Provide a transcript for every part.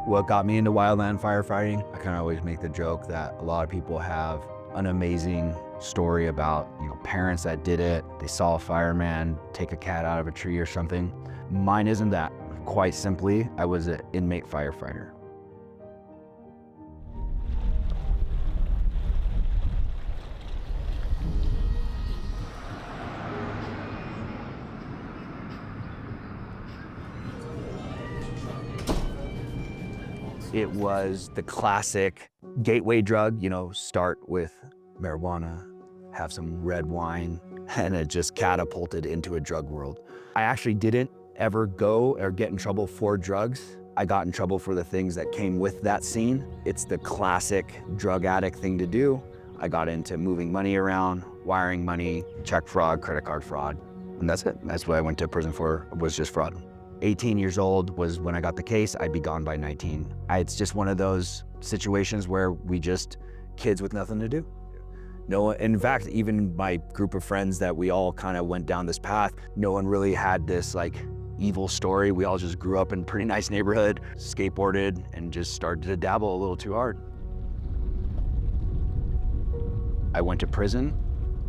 What got me into wildland firefighting, I kind of always make the joke that a lot of people have an amazing story about, parents that did it. They saw a fireman take a cat out of a tree or something. Mine isn't that. Quite simply, I was an inmate firefighter. It was the classic gateway drug, start with marijuana, have some red wine, and it just catapulted into a drug world. I actually didn't ever go or get in trouble for drugs. I got in trouble for the things that came with that scene. It's the classic drug addict thing to do. I got into moving money around, wiring money, check fraud, credit card fraud, and that's it. That's what I went to prison for, was just fraud. 18 years old was when I got the case. I'd be gone by 19. It's just one of those situations where kids with nothing to do. No, in fact, even my group of friends that we all kind of went down this path, no one really had this evil story. We all just grew up in a pretty nice neighborhood, skateboarded, and just started to dabble a little too hard. I went to prison,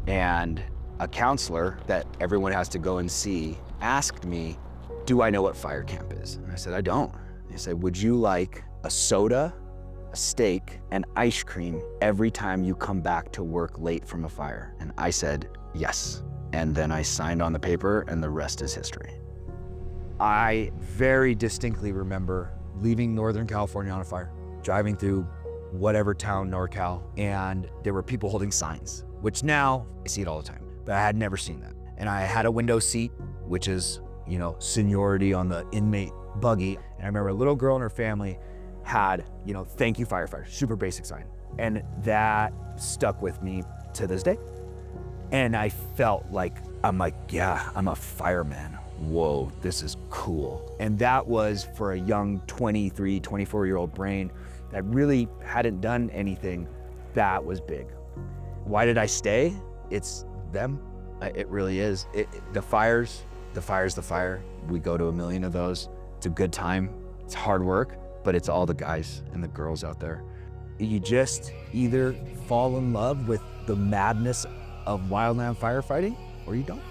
and a counselor that everyone has to go and see asked me, do I know what fire camp is? And I said, I don't. He said, would you like a soda, a steak, and ice cream every time you come back to work late from a fire? And I said, yes. And then I signed on the paper, and the rest is history. I very distinctly remember leaving Northern California on a fire, driving through whatever town, NorCal, and there were people holding signs, which now I see it all the time, but I had never seen that. And I had a window seat, which is seniority on the inmate buggy. And I remember a little girl and her family had, thank you firefighter, super basic sign. And that stuck with me to this day. And I felt yeah, I'm a fireman. Whoa, this is cool. And that was for a young 23, 24-year-old brain that really hadn't done anything. That was big. Why did I stay? It's them. It really is. The fire's the fire. We go to a million of those. It's a good time. It's hard work, but it's all the guys and the girls out there. You just either fall in love with the madness of wildland firefighting or you don't.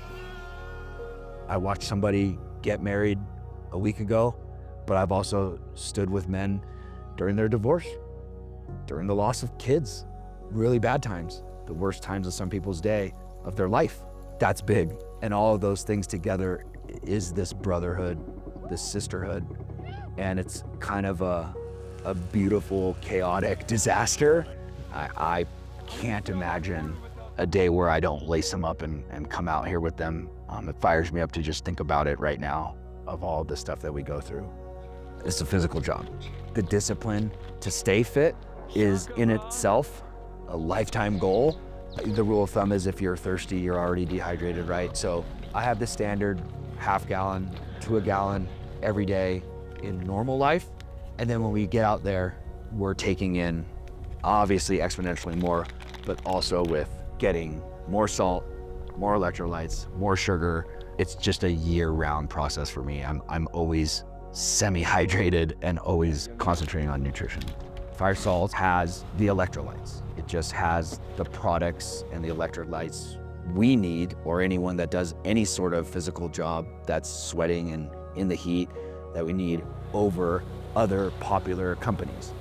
I watched somebody get married a week ago, but I've also stood with men during their divorce, during the loss of kids, really bad times, the worst times of some people's day of their life. That's big. And all of those things together is this brotherhood, this sisterhood. And it's kind of a beautiful, chaotic disaster. I can't imagine a day where I don't lace them up and come out here with them. It fires me up to just think about it right now, of all the stuff that we go through. It's a physical job. The discipline to stay fit is in itself a lifetime goal. The rule of thumb is if you're thirsty, you're already dehydrated, right? So I have the standard half gallon to a gallon every day in normal life. And then when we get out there, we're taking in obviously exponentially more, but also with getting more salt, more electrolytes, more sugar. It's just a year-round process for me. I'm always semi-hydrated and always concentrating on nutrition. Fire Salt has the electrolytes. It just has the products and the electrolytes we need, or anyone that does any sort of physical job that's sweating and in the heat, that we need over other popular companies.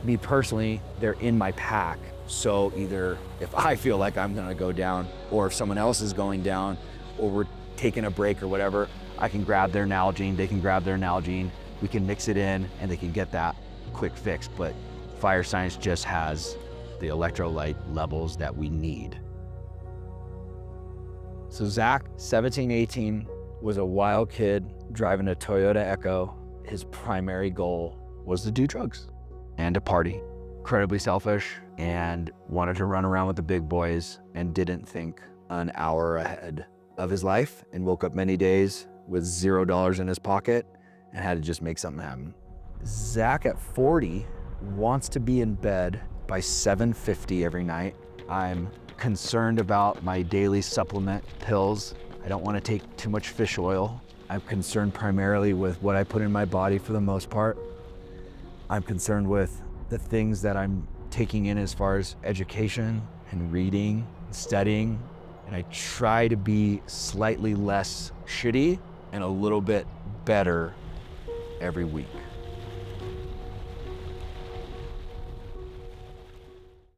Me personally, they're in my pack. So either if I feel like I'm gonna go down, or if someone else is going down, or we're taking a break or whatever, I can grab their Nalgene, they can grab their Nalgene, we can mix it in and they can get that quick fix. But Fire Science just has the electrolyte levels that we need. So Zach, 17, 18, was a wild kid driving a Toyota Echo. His primary goal was to do drugs and to party. Incredibly selfish and wanted to run around with the big boys and didn't think an hour ahead of his life, and woke up many days with $0 in his pocket and had to just make something happen. Zach at 40 wants to be in bed by 7:50 every night. I'm concerned about my daily supplement pills. I don't want to take too much fish oil. I'm concerned primarily with what I put in my body for the most part. I'm concerned with the things that I'm taking in as far as education and reading, and studying, and I try to be slightly less shitty and a little bit better every week.